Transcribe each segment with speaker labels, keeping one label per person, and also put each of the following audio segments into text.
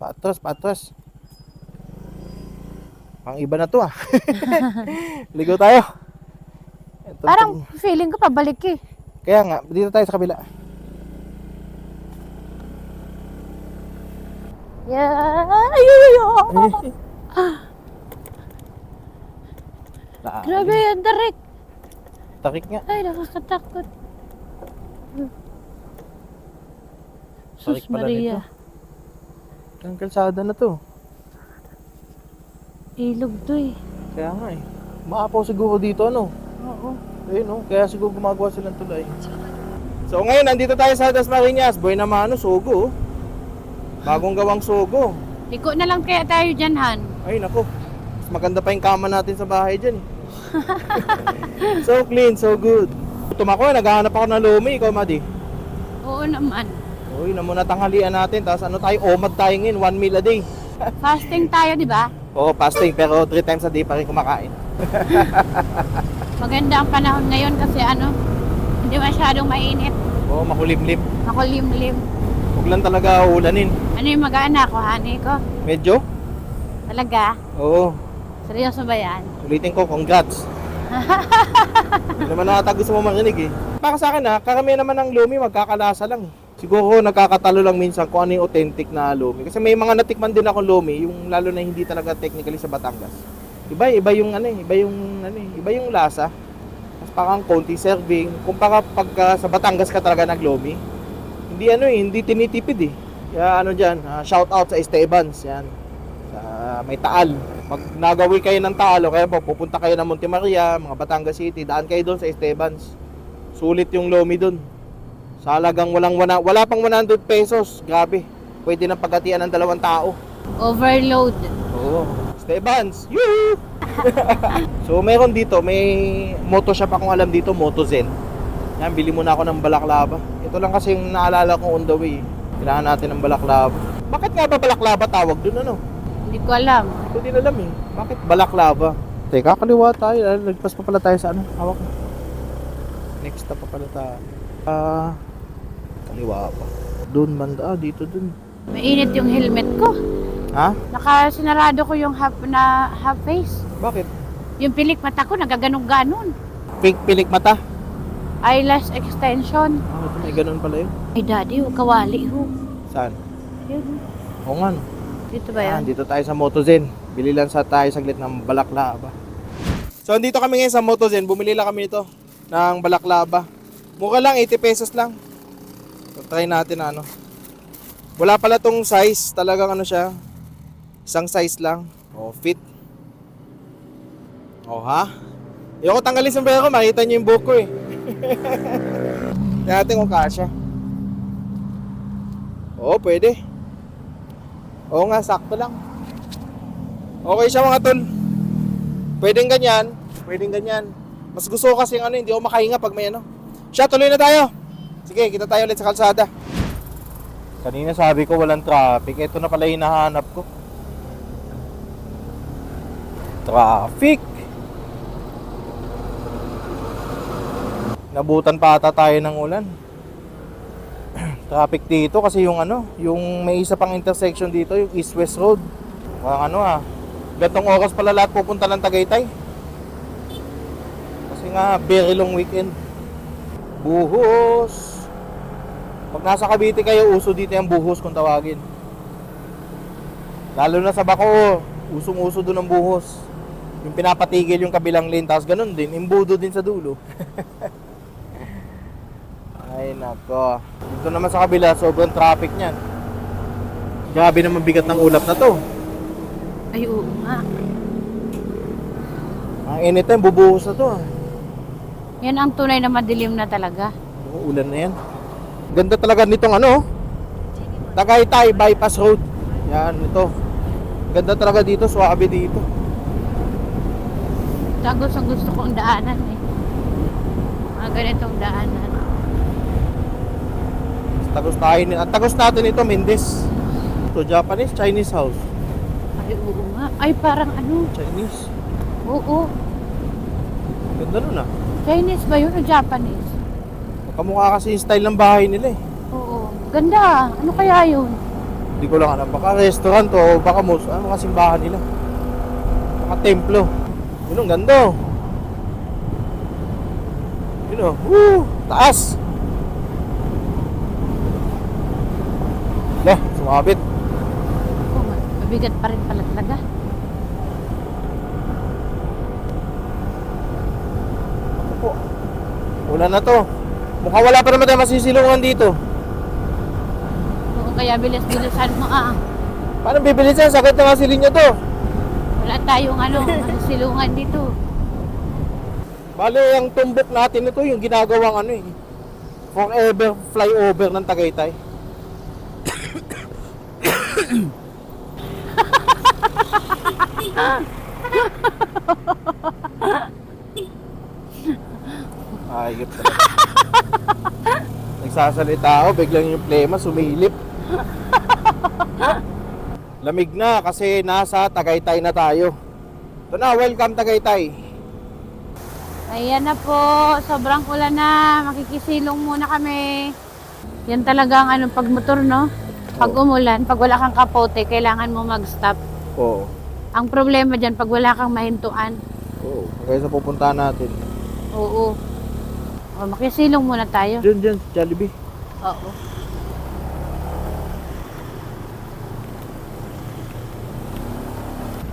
Speaker 1: Patras, patras. Pang iba na to ah. Ligo tayo. Ito,
Speaker 2: Parang feeling ko pabalik eh.
Speaker 1: kaya nga, dito tayo sa kabila.
Speaker 2: Yeah. Ay, ay, ay, ay. Grabe yan, tarik.
Speaker 1: Takik nga.
Speaker 2: Ay, nakakatakot.
Speaker 1: Tarik
Speaker 2: Sus
Speaker 1: pala
Speaker 2: Maria.
Speaker 1: nito. Ang kalsada na to.
Speaker 2: Ilog to eh.
Speaker 1: Kaya nga eh. Maapaw siguro dito ano.
Speaker 2: Oo.
Speaker 1: Ayun no, kaya siguro gumagawa silang tulay. So ngayon, nandito tayo sa Dasmariñas. Boy naman ano, Sogo. Bagong gawang Sogo.
Speaker 2: Iko na lang kaya tayo dyan, Han.
Speaker 1: Ay nako, mas maganda pa yung kama natin sa bahay dyan eh. So clean, so good. Gutom ako, naghahanap ako ng lumi. Ikaw, Madi?
Speaker 2: Oo naman.
Speaker 1: Uy, na muna tanghalian natin. Tapos ano tayo, omad tayo ngayon, 1 meal a day.
Speaker 2: Fasting tayo, di ba?
Speaker 1: Oo, fasting, pero 3 times a day pa rin kumakain.
Speaker 2: Maganda ang panahon ngayon kasi ano, hindi masyadong mainit.
Speaker 1: Oo, makulimlim.
Speaker 2: Makulimlim.
Speaker 1: Huwag lang talaga ulanin.
Speaker 2: Ano yung mag-anak ko, honey ko?
Speaker 1: Medyo?
Speaker 2: Talaga?
Speaker 1: Oo.
Speaker 2: Seryoso ba yan?
Speaker 1: Ulitin ko, congrats. Hindi naman nakata gusto mo marinig eh. Para sa akin ha, karamihan naman ng lumi magkakalasa lang. Siguro nagkakatalo lang minsan kung ano yung authentic na lumi. Kasi may mga natikman din ako lumi, yung lalo na hindi talaga technically sa Batangas. Iba yung iba yung lasa. Mas parang konti serving. Kumpara pagka sa Batangas ka talaga naglomi, hindi tinitipid eh. Kaya ano diyan, shout out sa Estebans, yan. Sa may Taal. Pag nagawi kayo ng Taal o kaya pupunta kayo ng Monte Maria, mga Batangas City, daan kayo doon sa Estebans. Sulit yung lomi doon. Sa halagang wala pang 100 pesos. Grabe. Pwede nang paghatian ng 2 tao.
Speaker 2: Overload.
Speaker 1: Oo. Estebans. Yoo! So meron dito, may moto shop akong alam dito, Motozen. Yan, bili muna ako ng balaklava. Ito lang kasi yung naalala ko on the way. Kailangan natin ng balaklava. Bakit nga ba balaklava tawag dun ano?
Speaker 2: Hindi ko alam.
Speaker 1: Hindi ko din alam eh. Bakit balaklava? Teka, kaliwa tayo. Nagpas pa pala tayo sa ano? Hawak mo. Next na pa pala tayo. Kaliwa pa. Doon banda. Dito dun.
Speaker 2: Mainit yung helmet ko.
Speaker 1: Ha?
Speaker 2: Nakasinarado ko yung half face.
Speaker 1: Bakit?
Speaker 2: Yung pilik mata ko nagaganong-ganon.
Speaker 1: Fake pilik mata?
Speaker 2: Eyelash extension.
Speaker 1: Ito may ganun pala yun.
Speaker 2: Ay daddy, kawali ho.
Speaker 1: Saan?
Speaker 2: Yun.
Speaker 1: Oo nga no.
Speaker 2: Dito ba yan?
Speaker 1: Dito tayo sa Motozen. Bili lang tayo saglit ng balaklava. So andito kami ngayon sa Motozen. Bumili lang kami nito ng balaklava. Mura lang, 80 pesos lang. So try natin ano. Wala pala tong size. Talagang ano siya. Isang size lang. O fit. O ha? Ayoko tanggalin sa pera ko. Makita nyo yung buhok ko eh. Tingnan natin kung kasya. Oo, pwede. Oo nga, sakto lang. Okay siya mga tol. Pwedeng ganyan. Pwedeng ganyan. Mas gusto ko kasi ano, hindi ako makahinga pag may ano. Siya, tuloy na tayo. Sige, kita tayo ulit sa kalsada. Kanina sabi ko walang traffic. Ito na pala hinahanap ko. Traffic. Nabutan pa ata tayo ng ulan. Traffic dito kasi yung ano, yung may isa pang intersection dito, yung East-West Road. Parang ano gantong oras pala lahat pupunta ng Tagaytay. Kasi nga, very long weekend. Buhos. Pag nasa Cavite kayo, uso dito yung buhos kung tawagin. Lalo na sa Bacoor, usong-uso doon ang buhos. Yung pinapatigil yung kabilang lane, tapos ganun din, imbudo din sa dulo. Ay nako. Dito naman sa kabila, sobrang traffic niyan. Grabe naman bigat ng ulap na to.
Speaker 2: Ay oo nga.
Speaker 1: Ang anytime bubuhos na to.
Speaker 2: Yan ang tunay na madilim na talaga.
Speaker 1: Oo, ulan na yan. Ganda talaga nitong ano. Tagaytay Bypass Road. Yan, ito. Ganda talaga dito, swabe dito.
Speaker 2: Tagos ang gusto kong daanan eh. Mga ganitong daanan.
Speaker 1: Tagos natin ito, Mendes. Ito, Japanese, Chinese house.
Speaker 2: Ay oo nga. Ay parang ano.
Speaker 1: Chinese.
Speaker 2: Oo.
Speaker 1: Ganda nun ah.
Speaker 2: Chinese ba yun o Japanese?
Speaker 1: Kamukha kasi yung style ng bahay nila eh.
Speaker 2: Oo. Ganda. Ano kaya yun?
Speaker 1: Hindi ko lang alam, baka restaurant o baka mga simbahan nila. Baka templo. Yun ang ganda. Yun o, woo! Taas! Lah, sumabit.
Speaker 2: Oh, mabigat pa rin pala talaga.
Speaker 1: Ako po. Wala na to. Mukhang wala pa naman tayo masisilungan dito.
Speaker 2: Oo, kaya bilis-bilisan mo
Speaker 1: Paano bibilisan? Sakit na nga silin nyo to.
Speaker 2: Wala tayong silungan dito.
Speaker 1: Bale, ang tumbok natin ito, yung ginagawang forever flyover ng Tagaytay. Ayot talaga. Nagsasalita ako, biglang yung plema sumilip. Lamig na kasi nasa Tagaytay na tayo. Ito na, welcome Tagaytay.
Speaker 2: Ayan na po, sobrang ulan na. Makikisilong muna kami. Yan talaga ang pagmotor, no? Pag umulan, pag wala kang kapote, kailangan mo mag-stop.
Speaker 1: Oo.
Speaker 2: Ang problema dyan, pag wala kang mahintuan.
Speaker 1: Oo, kaya sa pupuntahan natin.
Speaker 2: Oo. O, makisilong muna tayo.
Speaker 1: Diyan, Jollibee.
Speaker 2: Oo.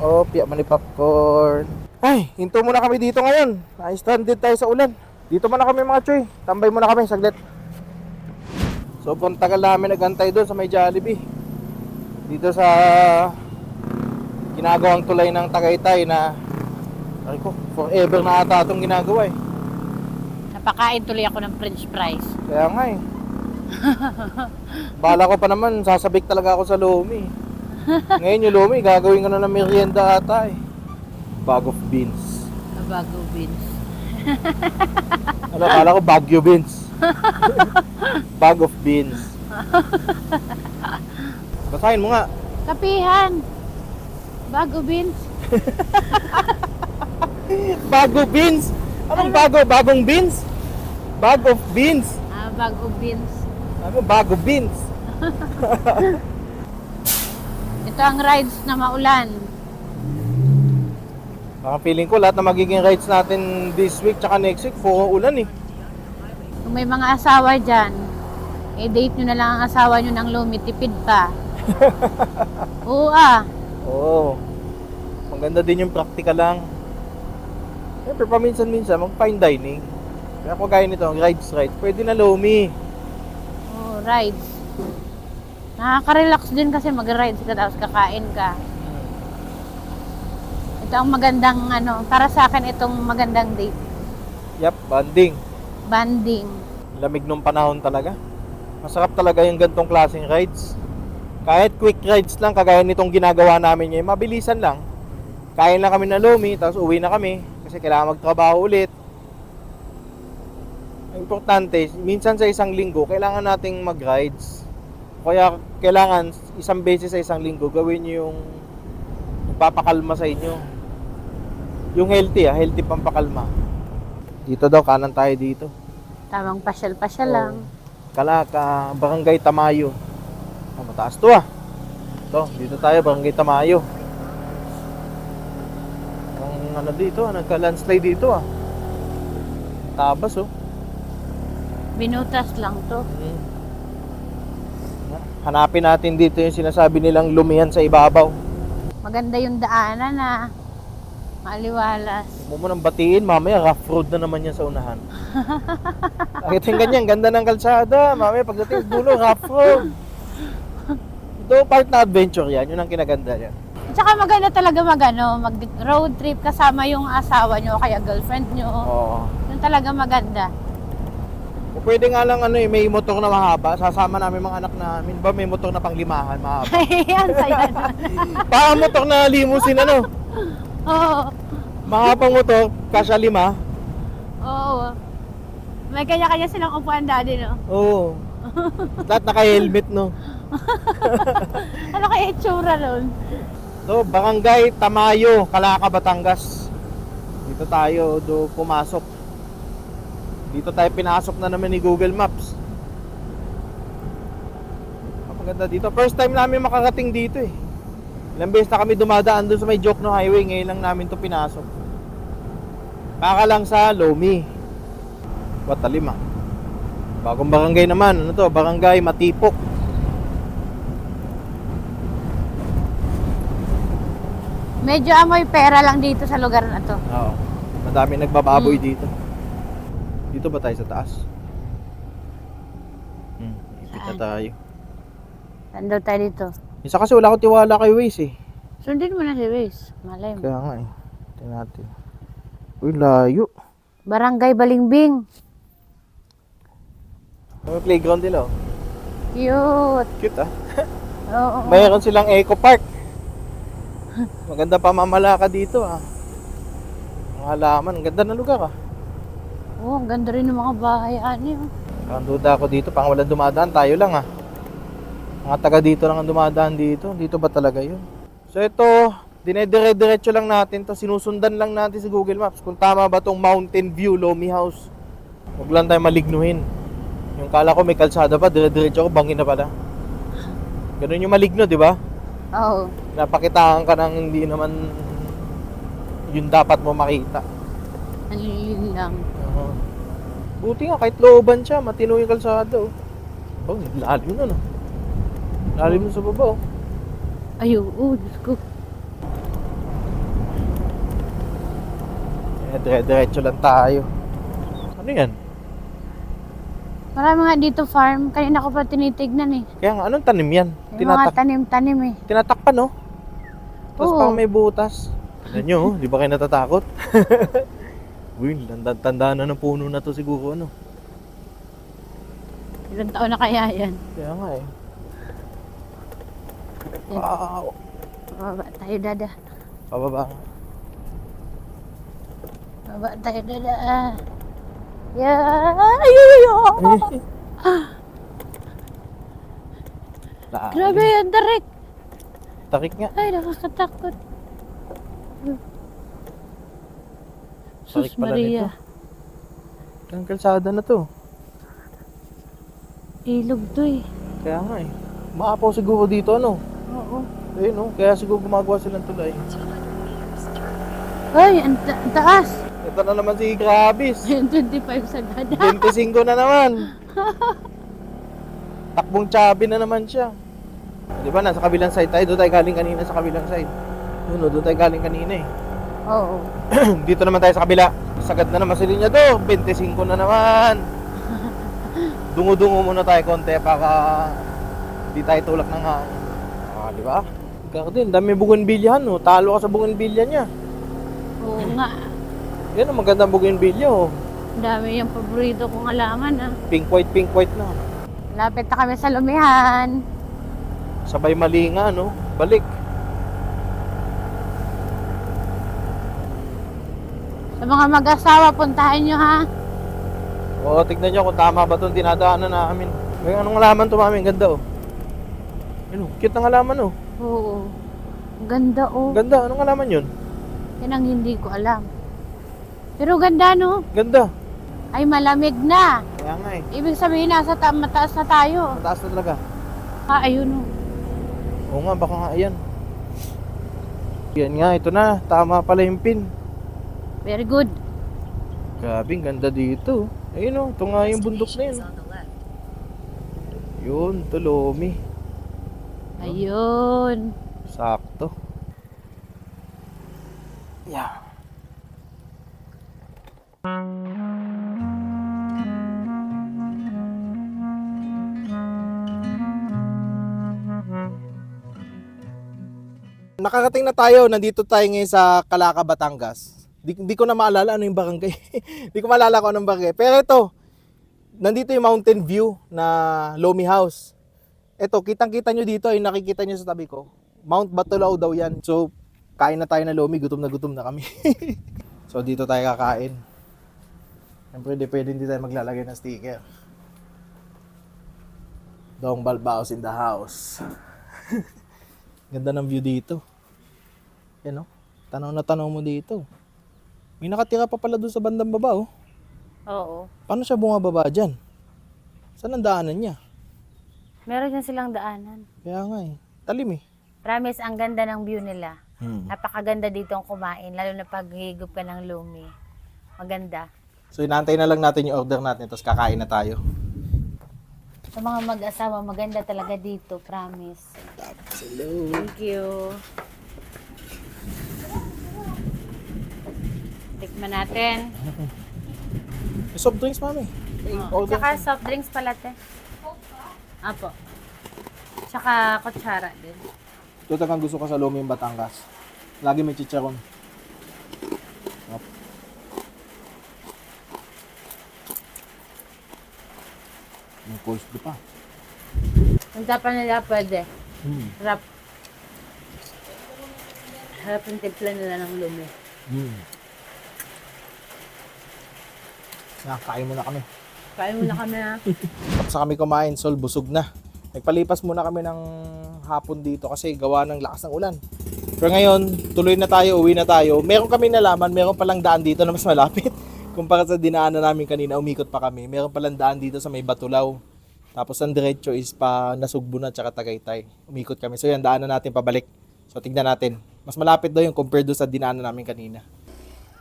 Speaker 1: Oh, piyak man ni popcorn. Ay, hinto muna kami dito ngayon. Na-stranded tayo sa ulan. Dito muna kami mga choy. Tambay muna kami saglit. Sobrang tagal namin nagantay doon sa may Jollibee. Dito sa ginagawang tulay ng Tagaytay na forever na ata itong ginagawa eh.
Speaker 2: Napakain tuloy ako ng french fries.
Speaker 1: Kaya nga eh. Bala ko pa naman, sasabik talaga ako sa Lomi. Ngayon yung Lomi, gagawin ko na ng merienda ata eh. Bag of beans.
Speaker 2: Bago beans.
Speaker 1: Akala ko Baguio beans. Bag of beans. Basahin mo nga.
Speaker 2: Kapihan. Bago beans.
Speaker 1: Bago beans. Anong bago? Bagong beans? Bag of beans.
Speaker 2: Bago beans.
Speaker 1: Ano? Bago beans.
Speaker 2: Ito ang rides na maulan.
Speaker 1: Baka feeling ko lahat na magiging rides natin this week tsaka next week, puro ulan eh.
Speaker 2: Kung may mga asawa dyan, date nyo na lang ang asawa nyo ng lumitipid pa. Oo
Speaker 1: Oo. Maganda din yung practical lang. Siyempre paminsan-minsan mag-fine dining. Kaya kung gaya nito, rides, pwede na Lomi.
Speaker 2: Oo, rides. Nakaka-relax din kasi mag-rides ka tapos kakain ka. Ito ang magandang para sa akin itong magandang date.
Speaker 1: Yap, banding.
Speaker 2: Banding.
Speaker 1: Lamig nung panahon talaga. Masarap talaga yung gantong klaseng rides. Kahit quick rides lang, kagaya nitong ginagawa namin ngayon, mabilisan lang. Kain lang kami na Lomi, tapos uwi na kami. Kasi kailangan magtrabaho ulit. Ang importante, minsan sa isang linggo, kailangan nating mag-rides. Kaya kailangan isang beses sa isang linggo, gawin nyo yung papakalma sa inyo. Yung healthy pampakalma. Dito daw, kanan tayo dito.
Speaker 2: Tamang pasyal-pasyal lang.
Speaker 1: Kalaka, Barangay Tamayo. Mataas to ah. Ito, dito tayo, Barangay Tamayo. Ang dito, nagka-landslide dito ah. Tabas oh.
Speaker 2: Binutas lang to.
Speaker 1: Hanapin natin dito yung sinasabi nilang lumihan sa ibabaw.
Speaker 2: Maganda yung daanan na maliwalas.
Speaker 1: Huwag mo nang batiin, mamaya rough road na naman yan sa unahan. Nakita yung ganyan, ganda ng kalsada. Mamaya pagdating sa dulo, rough road. Ito, part na adventure yan. Yun ang kinaganda yan.
Speaker 2: Tsaka maganda talaga mag-road trip kasama yung asawa nyo o kaya girlfriend nyo.
Speaker 1: Oo.
Speaker 2: Yun talaga maganda.
Speaker 1: O pwede nga lang may motor na mahaba. Sasama namin mga anak namin. Ba may motor na panglimahan mahaba?
Speaker 2: Ayan, saya na.
Speaker 1: Parang motor na limousine
Speaker 2: Oo.
Speaker 1: Mahabang motor, kasya 5.
Speaker 2: Oo. May kanya-kanya silang upuan daddy, no?
Speaker 1: Oo. Lahat naka-helmet, no?
Speaker 2: Ano kaya itsura nun?
Speaker 1: So, Barangay Tamayo, Calaca, Batangas. Dito tayo pumasok. Dito tayo pinasok na naman ni Google Maps. Maganda dito. First time namin makarating dito eh. Ilang beses na kami dumadaan doon sa may Jokno Highway. Ngayon lang namin to pinasok. Baka lang sa Lomi. Watalim ah. Bagong barangay naman. Ano to? Barangay Matipok.
Speaker 2: Medyo amoy pera lang dito sa lugar na to.
Speaker 1: Oo. Madami nagbababoy dito. Dito ba tayo sa taas? Ipit na
Speaker 2: Saan?
Speaker 1: tayo.
Speaker 2: Saan daw tayo dito?
Speaker 1: Isa kasi wala akong tiwala kay Waze eh.
Speaker 2: Sundin mo na si Waze. Malay mo.
Speaker 1: Kaya nga eh. Tingnan natin. Uy, layo.
Speaker 2: Barangay Balingbing.
Speaker 1: May playground nila oh.
Speaker 2: Cute.
Speaker 1: Cute ah.
Speaker 2: Oo.
Speaker 1: Mayroon silang eco park. Maganda pa mamalaka dito ah. Ang halaman, ang ganda ng lugar ah.
Speaker 2: Oo, ang ganda rin ng mga bahay. Ano?
Speaker 1: Ang duda ako dito, pang walang dumadaan, tayo lang ah. Mga taga dito lang ang dumadaan dito. Dito ba talaga yun? So ito, dinedire-diretso lang natin to. Sinusundan lang natin sa Google Maps kung tama ba tong Mountain View Lomi House. Huwag lang tayo malignuhin. Yung kala ko may kalsada pa, dire-diretso ako, bangin na pala. Ganun yung maligno, di ba?
Speaker 2: Oo.
Speaker 1: Napakitaan ka ng hindi naman yung dapat mo makita.
Speaker 2: Ang lilim lang.
Speaker 1: Buti nga, kahit looban siya, matino yung kalsada oh. Oh, lalim nun oh. Lalim nun sa baba oh.
Speaker 2: Ay, oo, Diyos ko.
Speaker 1: Dire-diretso lang tayo. Ano yan?
Speaker 2: Marami nga dito farm. Kanina ko pa tinitignan eh.
Speaker 1: Kaya nga, anong tanim yan?
Speaker 2: Yung mga tanim-tanim eh.
Speaker 1: Tinatakpan no? Tapos
Speaker 2: Oo.
Speaker 1: parang may butas. Tignan nyo, di ba kayo natatakot? Uy, tanda na ng puno na to siguro ano.
Speaker 2: Ilang taon na kaya yan?
Speaker 1: Kaya nga eh.
Speaker 2: Yan.
Speaker 1: Wow.
Speaker 2: Bababa tayo, dada.
Speaker 1: Pababa.
Speaker 2: Bababa tayo, dada. Yeah! Ay! Grabe yan, tarik.
Speaker 1: Takik nga.
Speaker 2: Ay, nakakatakot.
Speaker 1: Tarik
Speaker 2: Sus
Speaker 1: pala
Speaker 2: Maria.
Speaker 1: nito. Ang kalsada na to.
Speaker 2: Ilog to eh.
Speaker 1: Kaya nga eh. Maapaw siguro dito ano.
Speaker 2: Oo.
Speaker 1: Ayun no, kaya siguro gumagawa silang tulay.
Speaker 2: Ay, ang taas.
Speaker 1: Ito na naman si Grabis.
Speaker 2: 25 sa gada.
Speaker 1: 25 na naman. Takbong chubby na naman siya. Di ba, nasa kabilang side tayo. Doon tayo galing kanina sa kabilang side. Yun o, doon tayo galing kanina eh.
Speaker 2: Oo.
Speaker 1: Dito naman tayo sa kabila. Sagad na naman si Linya do. 25 na naman. Dungo-dungo muna tayo konti para di tayo tulak ng hangin. Di ba? Ikaw din, dami bougainvillea no. Talo ka sa bougainvillea niya.
Speaker 2: Oo nga.
Speaker 1: Yan ang magandang bougainvillea oh.
Speaker 2: Ang dami yung paborito kong halaman ah.
Speaker 1: Pink white na.
Speaker 2: Lapit na kami sa Lumihan.
Speaker 1: Sabay mali nga no. Balik.
Speaker 2: Sa mga mag-asawa, puntahan nyo ha.
Speaker 1: Oo, tignan nyo kung tama ba itong dinadaanan namin. May anong halaman to mami, ang ganda oh. Yun oh, cute ng halaman oh.
Speaker 2: Oo. Ang ganda oh.
Speaker 1: Ganda, anong halaman yun?
Speaker 2: Yan ang hindi ko alam. Pero ganda no.
Speaker 1: Ganda.
Speaker 2: Ay malamig na.
Speaker 1: Kaya nga eh.
Speaker 2: Ibig sabihin nasa mataas na tayo.
Speaker 1: Mataas na talaga.
Speaker 2: Ayun oh.
Speaker 1: Oo nga, baka nga ayan. Yan nga, ito na. Tama pala yung pin.
Speaker 2: Very good.
Speaker 1: Grabe, ang ganda dito. Ayun oh, ito nga yung bundok na yun. Yun, ito Lomi.
Speaker 2: Ayun.
Speaker 1: Sakto. Yeah. Nakarating na tayo, nandito tayo ngayon sa Calaca, Batangas. Di ko na maalala ano yung barangay. Di ko maalala kung anong barangay. Pero ito, nandito yung Mountain View na Lomi House. Ito, kitang-kita nyo dito, yung nakikita nyo sa tabi ko. Mount Batulao daw yan. So, kain na tayo na Lomi, gutom na kami. So, dito tayo kakain. Siyempre, pwede hindi tayo maglalagay ng sticker. Dong Balbaos in the house. Ganda ng view dito. Yan o. Tanaw na tanaw mo dito. May nakatira pa pala doon sa bandang baba oh.
Speaker 2: Oo.
Speaker 1: Paano siya bumababa dyan? Saan ang daanan niya?
Speaker 2: Meron din silang daanan.
Speaker 1: Kaya nga eh. Talim eh.
Speaker 2: Promise, ang ganda ng view nila. Napakaganda dito ang kumain, lalo na pag higop ka ng lumi. Maganda.
Speaker 1: So inaantay na lang natin yung order natin, tapos kakain na tayo.
Speaker 2: Sa mga mag-asawa, maganda talaga dito, promise.
Speaker 1: Hello.
Speaker 2: Thank you. Tikman natin.
Speaker 1: May soft drinks, mami. Order.
Speaker 2: Tsaka soft drinks pala, te. Apo. Tsaka kutsara din.
Speaker 1: Ito talagang gusto ko sa Luming Batangas. Lagi may chicharon. Hop. May coleslaw pa.
Speaker 2: Ang tapa nila pwede.
Speaker 1: Mm.
Speaker 2: Harap. Harap yung timpla nila ng lumi.
Speaker 1: Mm. Kain muna kami.
Speaker 2: Kain muna kami na.
Speaker 1: Tapos na kami kumain, Sol, busog na. Nagpalipas muna kami ng hapon dito kasi gawa ng lakas ng ulan. Pero ngayon, tuloy na tayo, uwi na tayo. Meron kami nalaman, meron palang daan dito na mas malapit. Kumpara sa dinaanan namin kanina, umikot pa kami. Meron palang daan dito sa may Batulaw. Tapos ang diretso is pa Nasugbu na tsaka Tagaytay. Umikot kami. So yan, daanan natin pabalik. So tignan natin. Mas malapit daw yung compared doon sa dinaanan namin kanina.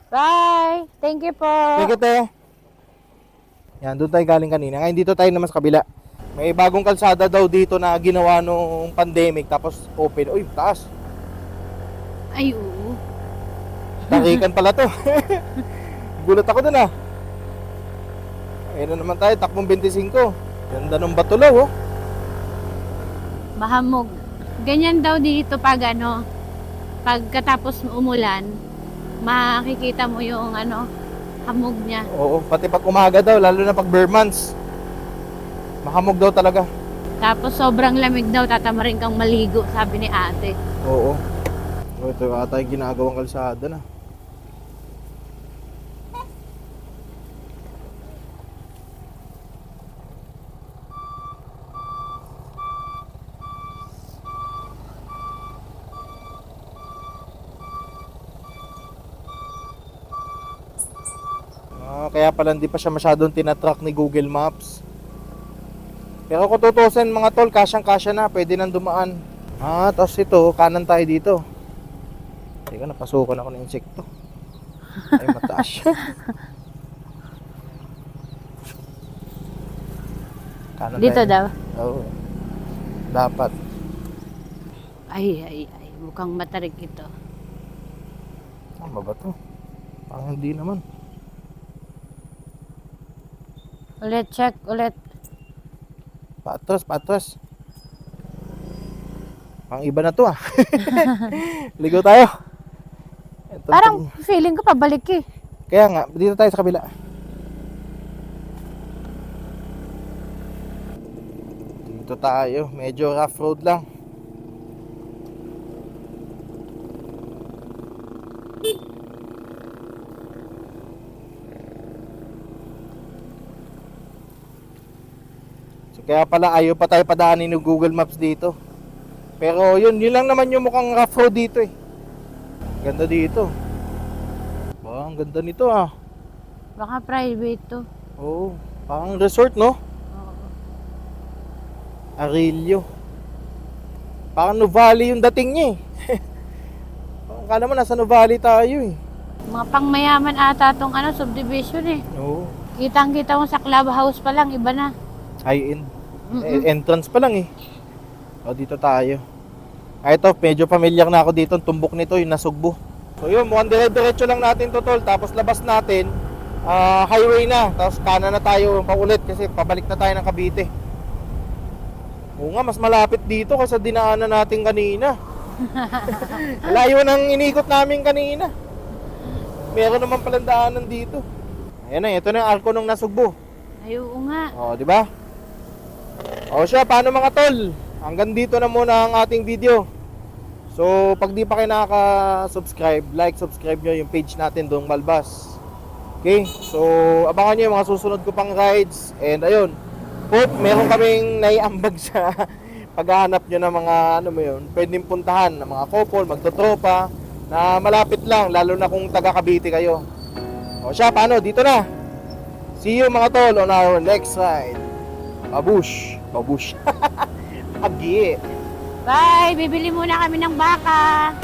Speaker 2: Bye! Thank you po!
Speaker 1: Thank you, te. Yan, doon tayo galing kanina. Ngayon dito tayo naman sa kabila. May bagong kalsada daw dito na ginawa nung pandemic tapos open. Uy, taas.
Speaker 2: Ay, oo.
Speaker 1: Tarikan pala to. Gulat ako dun ah. Ayun na naman tayo, takbong 25. Ganda ng Batulaw oh.
Speaker 2: Mahamog. Ganyan daw dito pag pagkatapos umulan, makikita mo yung hamog niya.
Speaker 1: Oo, pati pag umaga daw, lalo na pag bare months. Mahamog daw talaga.
Speaker 2: Tapos sobrang lamig daw, tatamarin kang maligo, sabi ni ate.
Speaker 1: Oo. Ito ata yung ginagawang kalsada na. Kaya pala hindi pa siya masyadong tinatrack ni Google Maps. Pero kung tutusin mga tol, kasyang-kasya na, pwede nang dumaan. Tapos ito, kanan tayo dito. Teka, napasukan ako ng insekto. Ay, mataas siya. Kanan
Speaker 2: Dito
Speaker 1: tayo.
Speaker 2: daw.
Speaker 1: Oo. Dapat.
Speaker 2: Ay, mukhang matarik ito.
Speaker 1: Tama ba to? Parang hindi naman.
Speaker 2: Ulit, check, ulit.
Speaker 1: Patras. Pang iba na to ah. Ligo tayo. Ito,
Speaker 2: Parang feeling ko pabalik eh.
Speaker 1: Kaya nga, dito tayo sa kabila. Dito tayo, medyo rough road lang. So kaya pala ayaw pa tayo padaanin ng Google Maps dito. Pero yun lang naman yung mukhang rough road dito eh. Ganda dito. Ang ganda nito ah.
Speaker 2: Baka private to.
Speaker 1: Oo, parang resort no?
Speaker 2: Oo.
Speaker 1: Arilio. Parang Nuvali yung dating niya eh. Akala mo nasa Nuvali tayo eh.
Speaker 2: Mga pangmayaman ata tong subdivision eh.
Speaker 1: Oo.
Speaker 2: Kitang-kita mo sa clubhouse pa lang, iba na.
Speaker 1: High-end. Entrance pa lang eh. O, dito tayo. Ito, medyo familiar na ako dito. Ang tumbok nito, yung Nasugbu. So yun, mukhang dire-diretso lang natin to tol. Tapos labas natin, highway na. Tapos kanan na tayo paulit kasi pabalik na tayo ng Cavite. Oo nga, mas malapit dito kasi dinaanan natin kanina. Layo nang inikot namin kanina. Meron naman palang daanan dito. Ayan na, ito na yung arko ng Nasugbu.
Speaker 2: Ay, oo nga.
Speaker 1: O, di ba? O siya, paano mga tol? Hanggang dito na muna ang ating video. So, pag di pa kayo nakaka-subscribe, subscribe nyo yung page natin, Dong Balbas. Okay? So, abangan nyo yung mga susunod ko pang rides. And ayun, hope meron kaming naiambag sa paghahanap nyo ng mga, pwedeng puntahan ng mga couple, magtotropa, na malapit lang, lalo na kung taga Cavite kayo. O siya, paano? Dito na. See you mga tol on our next ride. Babush. Babush. Agi.
Speaker 2: Bye! Bibili muna kami ng baka.